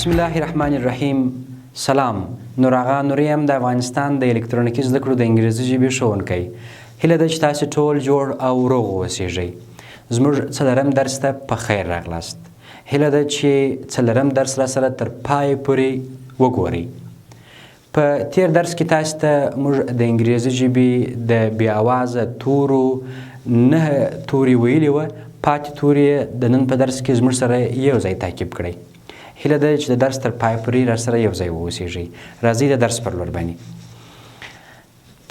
بسم الله الرحمن الرحیم. سلام. نور آغا نوریم د افغانستان د الکترونیکي زده کړو د انګریزي ژبې ښوونکی. هیله ده چې تاسې ټول جوړ او روغ اوسیږئ. زموږ څلورم درس ته په خیر راغلاست. هیله ده چې څلورم درس راسره تر پای پورې وګورئ. په تیر درس کې تاسو ته موږ د انګریزي ژبې د بې اوازه تورو 9 توري ویلي وه. پاتي توري د نن په درس کې زموږ سره یو ځای تعقیب کړئ. هیله ده چې د درس تر پای پورې راسره یو ځای واوسیږئ. راځئ د درس پر لور باندې.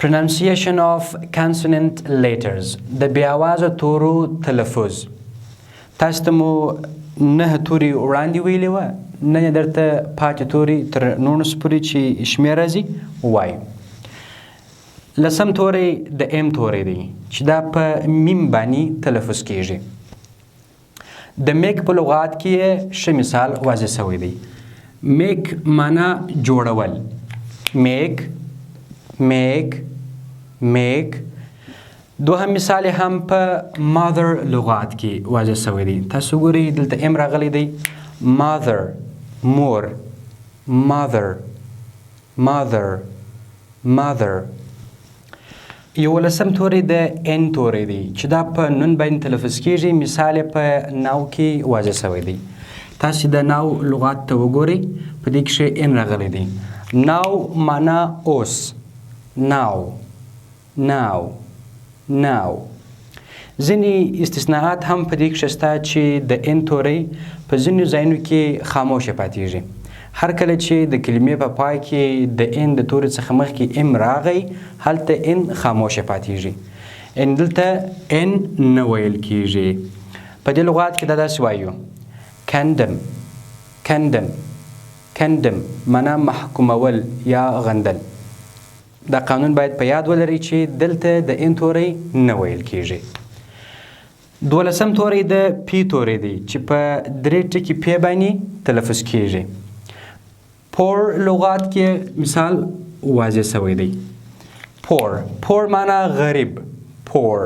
Pronunciation of consonant letters. د بې اوازه تورو تلفظ. تاسو ته مو 9 توري وړاندې ویلي وه. نن یې درته پاتې توري تر 19 پورې چې شمېر راځي ووایو. لسم توری د ام توری دی چې دا په میم باندې تلفظ کیږي. د میک په لغات کې ښه مثال واضح شوی دی. میک معنا جوړول. میک میک میک. دوهم مثال هم په مادر لغات کې واضح شوی دی. تاسو ګورئ دلته ام راغلی دی. مادر مور مادر مادر مادر. یولسم توری د ان توری دی چې دا په نون باندې تلفظ کیږي. مثال په ناو کې واضح شوی دی. تاسو د ناو لغات ته وګورئ. په دې کې ان راغلی دی. ناو معنا اوس. ناو ناو ناو. ځینې استثناءات هم په دې کې شته چې د ان توری په ځینو ځایونو کې خاموشه پاتېږي. هر کله چې د کلمې په پای کې د ان د توري څخه مخکې ام راغی هلته ان خاموشه پاتېږي. ان دلته ان نه ویل کیږي. په دې لغات کې دا داسې وایو. کندم کندم کندم معنا محکومول یا غندل. دا قانون باید په یاد ولرئ چې دلته د ان توری نه ویل کیږي. دولسم توری د پی توری دی چې په 3 ټکي پی باندې تلفظ کیږي. پور لغات کې مثال واضح شوی دی. پور پور معنا غریب. پور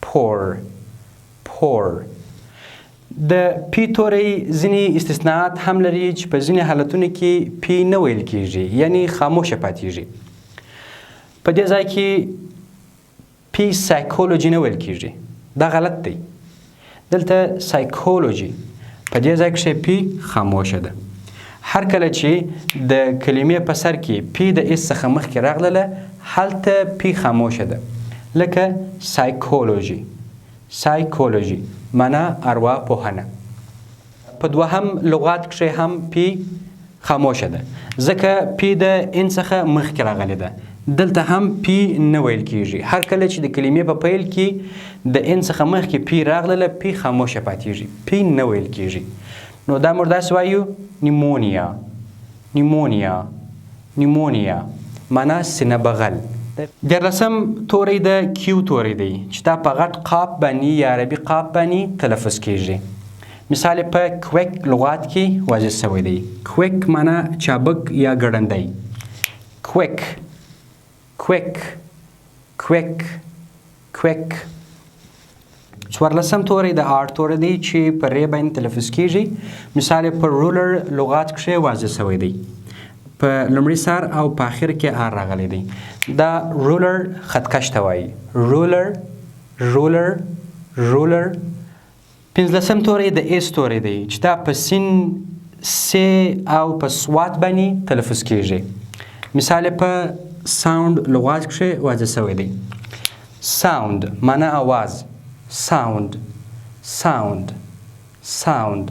پور پور. د پی توری ځینې استثناءات هم لري چې په ځینې حالتونو کې پی نه ویل کیږي یعنی خاموشه پاتېږي. په دې ځای کې پی سایکولوژي نه ویل کیږي. دا غلط دی. دلته سایکولوژي په دې ځای کې پی خاموشه ده. هر کله چې د کلمې په سر کې پی د اس څخه مخکې راغله هلته پی خاموشه ده. لکه سایکولوژي. سایکولوژي معنا ارواپوهنه. په دوهم لغات کې هم پی خاموشه ده ځکه پی د ان څخه مخکې راغلی ده. دلته هم پی نه ویل کیږي. هر کله چې د کلمې په پیل کې د ان څخه مخکې پی راغله پی خاموشه پاتېږي. پی نه ویل کیږي. نو دا موږ داسې وایو. نیمونیا نیمونیا نیمونیا معنا سینه بغل. 14 توری د کیو توری دی چې دا په غټ قاف باندې یا عربي قاف باندې تلفظ کیږي. مثال په کویک لغات کې واضح شوی دی. کویک معنا چابک یا ګړندی. کویک کویک کویک کویک. 14 توری د آر توری دی چې په ری باندې تلفظ کیږي. مثال په رولر لغات کې واضح شوی دی. په لومړي سر او په آخر کې آر راغلی دی. دا رولر خطکش ته وایي. رولر رولر رولر. 15 توری د ایس توری دی چې دا په سین سی او په سوات باندې تلفظ کیږي. مثال په ساوند لغات کې واضح شوی دی. ساوند معنا आवाज. sound sound sound.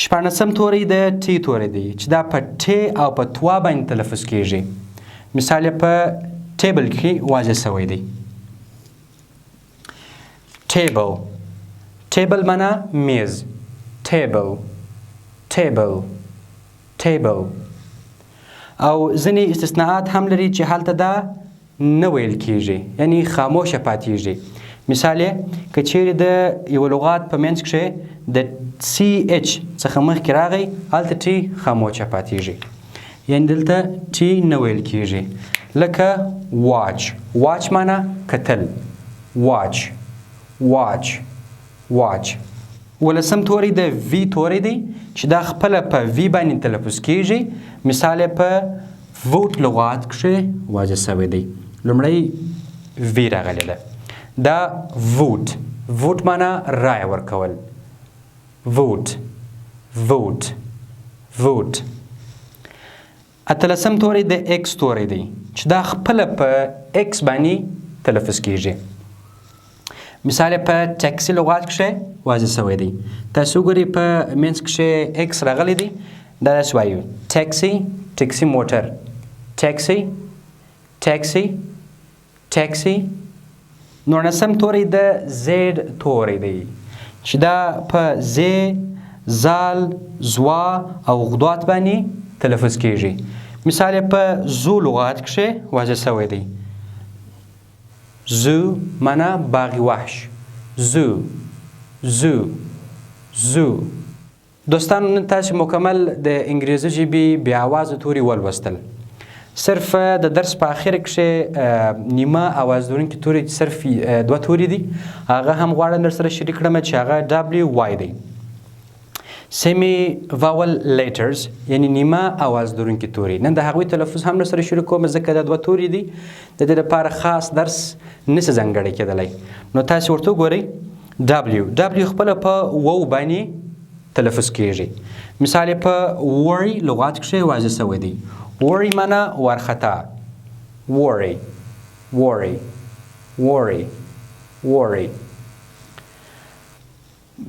16 توری د ټي توری دی چې دا په ټي او په توا باندې تلفظ کیږي. مثال په ټیبل کې واضح شوی دی. ټیبل ټیبل معنا میز. ټیبل ټیبل ټیبل. او ځینې استثناءات هم لري چې هلته دا نه ویل کیږي یعنی خاموشه پاتېږي. مثال که چیرې د یو لغات په منځ کې د سی اچ څخه مخکې راغی هلته ټي خاموشه پاتېږي یعنی دلته ټي نه ویل کیږي. لکه واچ. واچ معنا کتل. واچ واچ واچ. ولسم توری د وی توری دی چې دا خپله په وی باندې تلفظ کیږي. مثال یې په ووټ لغات کښې واضح سوی دی. لومړی وی راغلی ده. دا ووټ، ووټ معنا رایه ورکول. ووټ ووټ ووټ. اتلسم توری د ایکس توری دی چې دا خپله په ایکس باندې تلفظ کیږي. مثال په ټیکسي لغات کښې واضح سوی دی. تاسو وګورئ په منځ کښې ایکس راغلی دی. دا داسې وایو ټیکسي، ټیکسي موټر، ټیکسي ټیکسي ټیکسي. نولسم توری د زیډ توری دی چې دا په زی، زال، زوا او غدوات باندې تلفظ کیږي. مثال په زو لغات کښې واضح سوی دی. زو معنا باغ وحش. زو زو زو. دوستانو نن تاسو مکمل د انګریزي ژبې بې آوازه توري ولوستل. صرف د درس په اخر کښې نیمه آواز لرونکي توري صرف دوه توري دي، هغه هم غواړم در سره شریک کړم چې هغه ډبلیو واي دی. سیمی واول لیټرز یعنی نیمه آواز لرونکي توري. نن د هغوی تلفظ هم در سره شروع کوم ځکه دا دوه توري دي. د دې لپاره خاص درس نشي ځانګړی کېدلی. نو تاسې ورته وګورئ. ډبلیو، ډبلیو خپله په وو باندې تلفظ کیږي. مثال یې په وری لغات کښې واضح سوی دی. وری معنا وارخطا. وری وری وری وری.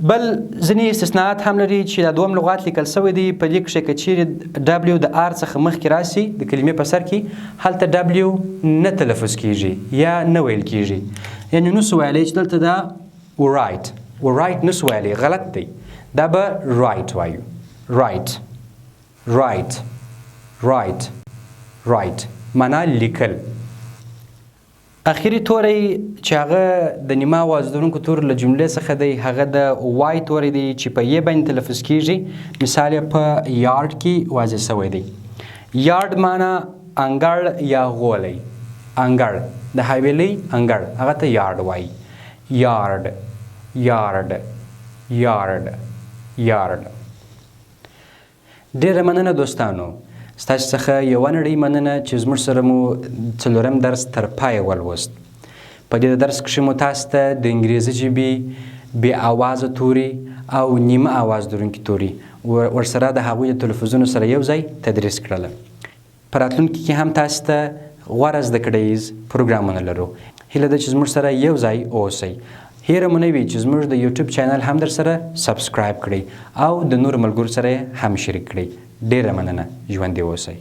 بل ځینې استثناءات هم لري چې دا دوم لغات لیکل سوی دی. په دې کښې که چیرې ډبلیو د آر څخه مخکې راسي د کلمې په سر کې، هلته ډبلیو نه تلفظ کیږي یا نه ویل کیږي. یعنې نسو ویلی چې دلته دا ورایټ، ورایټ نسو ویلی، غلط دی. دا به رایټ وایو. رایټ رایټ رایټ رایټ معنا لیکل. اخري توری چې هغه د نیمه آواز لرونکو تورو له جملې څخه دی، هغه د وای توری دی چې په یې باندې تلفظ کیږي. مثال یې په یارډ کې واضح سوی دی. یارډ معنا انګړ یا غولی. انګړ د حویلۍ انګړ، هغه ته یارډ وایي. یارډ یارډ یارډ یارډ. ډېره مننه دوستانو، ستاسو څخه یوه نړۍ مننه چې زموږ سره مو څلورم درس تر پایه ولوست. په دې درس کښې مو تاسو ته د انګریزي ژبې بې آوازه توري او نیمه آواز لرونکي توري ورسره د هغوی د تلفظونو سره یو ځای تدریس کړله. په راتلونکي کې هم تاسو ته غوره زده کړیز پروګرامونه لرو. هیله ده چې زموږ سره یو ځای اوسئ. هیره مو نه وي چې زموږ د یوټیوب چینل هم در سره سبسکرایب کړئ او د نورو ملګرو سره هم شریک کړئ. ډېره مننه. ژوندي اوسئ.